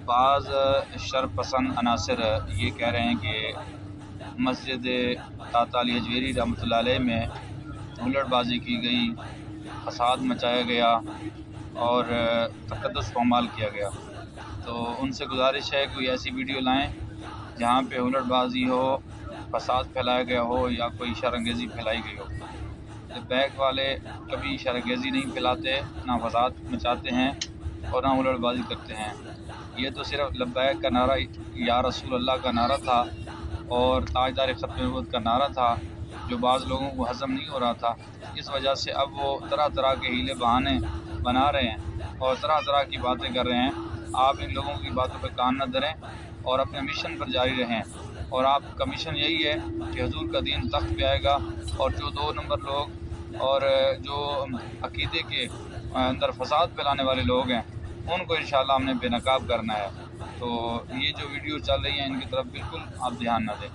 بعض شر پسند عناصر یہ کہہ رہے ہیں کہ مسجد داتا علی اجویری رحمۃ اللہ علیہ میں ہلڑ بازی کی گئی، فساد مچایا گیا اور تقدس کو پامال کیا گیا۔ تو ان سے گزارش ہے کہ کوئی ایسی ویڈیو لائیں جہاں پہ ہلڑ بازی ہو، فساد پھیلایا گیا ہو یا کوئی شر انگیزی پھیلائی گئی ہو۔ لبیک والے کبھی شر انگیزی نہیں پھیلاتے، نہ فساد مچاتے ہیں اور نہ ہلڑ بازی کرتے ہیں۔ یہ تو صرف لبیک کا نعرہ یا رسول اللہ کا نعرہ تھا اور تاجدار ختم نبوت کا نعرہ تھا، جو بعض لوگوں کو ہضم نہیں ہو رہا تھا۔ اس وجہ سے اب وہ طرح طرح کے ہیلے بہانے بنا رہے ہیں اور طرح طرح کی باتیں کر رہے ہیں۔ آپ ان لوگوں کی باتوں پہ کان نہ دھریں اور اپنے مشن پر جاری رہیں، اور آپ کا مشن یہی ہے کہ حضور کا دین تخت پہ آئے گا، اور جو 2 نمبر لوگ اور جو عقیدے کے اندر فساد پھیلانے والے لوگ ہیں ان کو انشاءاللہ ہم نے بے نقاب کرنا ہے۔ تو یہ جو ویڈیو چل رہی ہیں ان کی طرف بالکل آپ دھیان نہ دیں۔